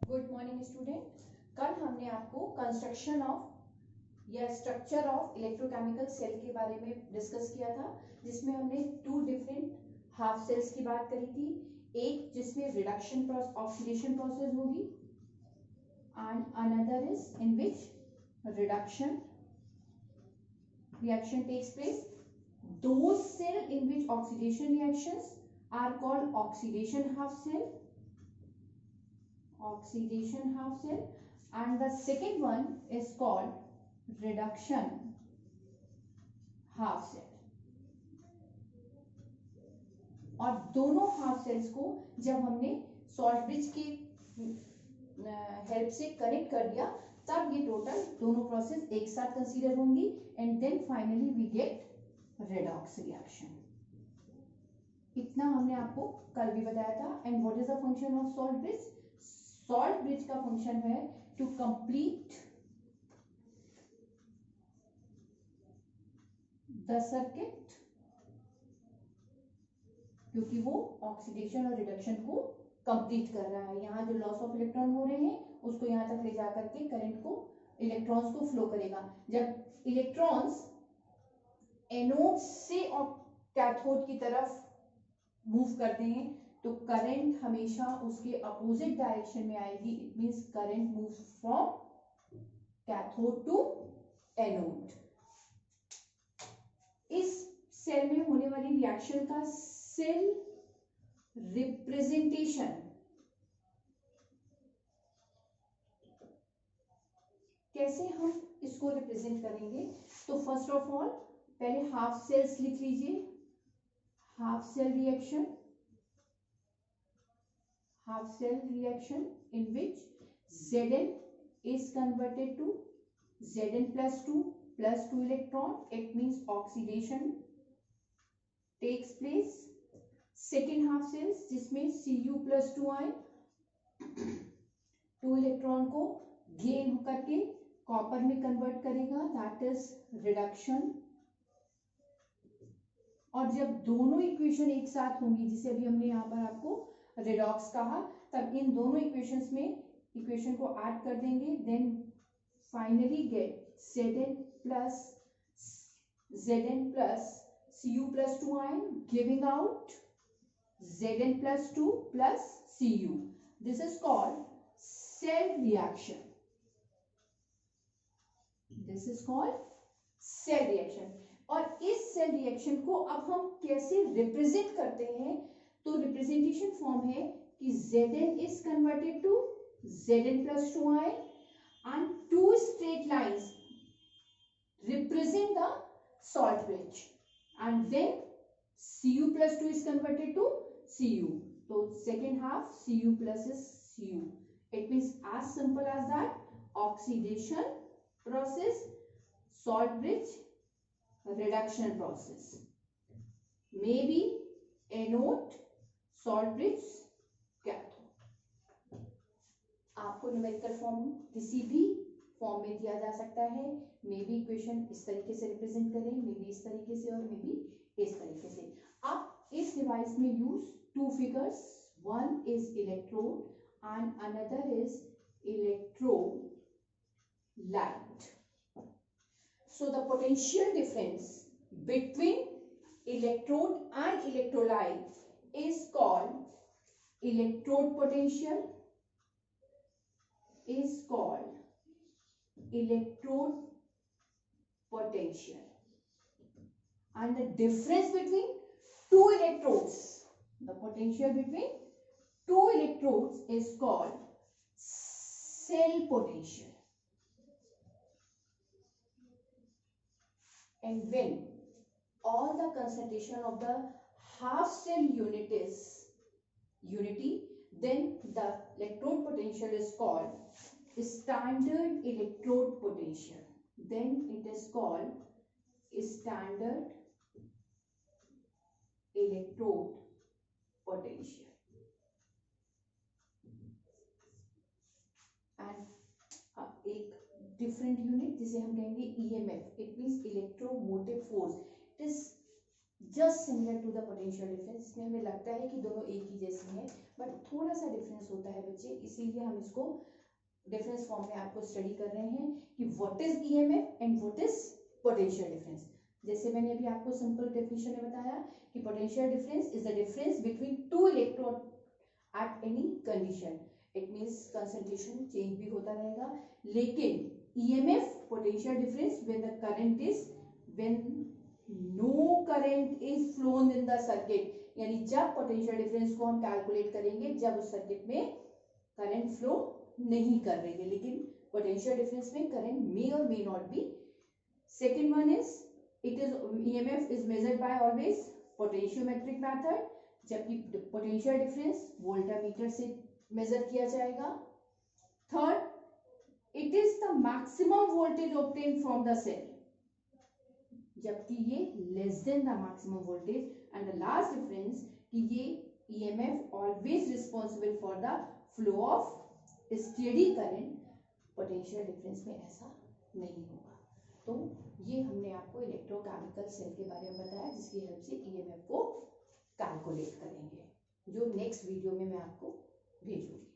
Good morning student. कल हमने आपको कंस्ट्रक्शन ऑफ या स्ट्रक्चर ऑफ इलेक्ट्रोकेमिकल सेल के बारे में डिस्कस किया था, जिसमें हमने टू डिफरेंट हाफ सेल्स की बात करी थी। एक जिसमें रिडक्शन ऑक्सीडेशन प्रोसेस होगी and another is in which reduction reaction takes place. Those cells in which oxidation reactions are called oxidation half cell, and the second one is called reduction half cell. और दोनों half sales को जब हमने salt bridge की help से connect कर दिया, तब ये टोटल दोनों प्रोसेस एक साथ कंसीडर होंगी and then finally we get redox reaction. इतना हमने आपको कल भी बताया था। And what is the function of salt bridge? Salt bridge का फंक्शन है टू कंप्लीट द सर्किट, क्योंकि वो ऑक्सीडेशन और रिडक्शन को कंप्लीट कर रहा है। यहाँ जो लॉस ऑफ इलेक्ट्रॉन हो रहे हैं उसको यहाँ तक ले जाकर के करंट को, इलेक्ट्रॉन्स को फ्लो करेगा। जब इलेक्ट्रॉन्स एनोड से कैथोड की तरफ मूव करते हैं तो करंट हमेशा उसके अपोजिट डायरेक्शन में आएगी। It means current moves from cathode to anode. इस सेल में होने वाली रिएक्शन का सेल रिप्रेजेंटेशन कैसे हम इसको रिप्रेजेंट करेंगे? तो फर्स्ट ऑफ ऑल पहले हाफ सेल्स लिख लीजिए। Half cell reaction in which Zn is converted to Zn plus 2 electron. It means oxidation takes place. Second half cells जिसमें Cu plus 2 आए, 2 इलेक्ट्रॉन को गेन करके कॉपर में कन्वर्ट करेगा, that is reduction. और जब दोनों इक्वेशन एक साथ होंगी, जिसे अभी हमने यहाँ पर आपको रेडॉक्स कहा, तब इन दोनों इक्वेशंस में इक्वेशन को ऐड कर देंगे, then finally get Zn plus Cu plus 2 ion giving out Zn plus 2 plus Cu. This is called cell reaction. This is called cell reaction. और इस सेल रिएक्शन को अब हम कैसे रिप्रेजेंट करते हैं? तो रिप्रेजेंटेशन फॉर्म है कि Zn is converted to Zn plus 2 ion and two straight lines represent the salt bridge, and then Cu plus 2 is converted to Cu. So second half Cu plus is Cu. It means as simple as that. Oxidation process, salt bridge, reduction process. Maybe anode, salt bridge, cathode. आपको numerical form किसी भी form में दिया जा सकता है। May be equation इस तरीके से रिप्रेजेंट करें, मे बी इस तरीके से, और मे बी इस तरीके से। अब इस डिवाइस में use two figures, one is electrode and another is electrolyte. So the potential difference between electrode and electrolyte is called electrode potential, and the difference between two electrodes, the potential between two electrodes is called cell potential. And when all the concentration of the half cell unit is unity, then the electrode potential is called standard electrode potential. Then it is called standard electrode potential. And एक different unit जिसे हम कहेंगे EMF, it means electromotive force. It is just similar to the potential difference. इसमें हमें लगता है कि दोनों एक ही जैसी हैं, बट थोड़ा सा डिफरेंस होता है बच्चे, इसीलिए हम इसको डिफरेंस फॉर्म में आपको स्टडी कर रहे हैं कि what is EMF and what is potential difference. जैसे मैंने अभी आपको सिंपल डेफिनेशन में बताया कि potential difference is the difference between two electron at any condition. It means concentration change भी होता रहेगा, लेकिन EMF potential difference when the current is when no current is flown in the circuit, यानी जब potential difference को हम calculate करेंगे जब उस सर्किट में करंट फ्लो नहीं कर रही है, लेकिन पोटेंशियल डिफरेंस में current may or may not be. Second one is it is EMF is measured by always potentiometric method, जबकि पोटेंशियल डिफरेंस वोल्टामीटर से मेजर किया जाएगा। Third, it is the maximum voltage obtain from the cell, जबकि ये less than the maximum voltage. And the last difference कि ये EMF always responsible for the flow of steady current, potential difference में ऐसा नहीं होगा। तो ये हमने आपको इलेक्ट्रोकेमिकल सेल के बारे में बताया, जिसकी हेल्प से ईएमएफ को कैलकुलेट करेंगे, जो नेक्स्ट वीडियो में मैं आपको भेजूंगी।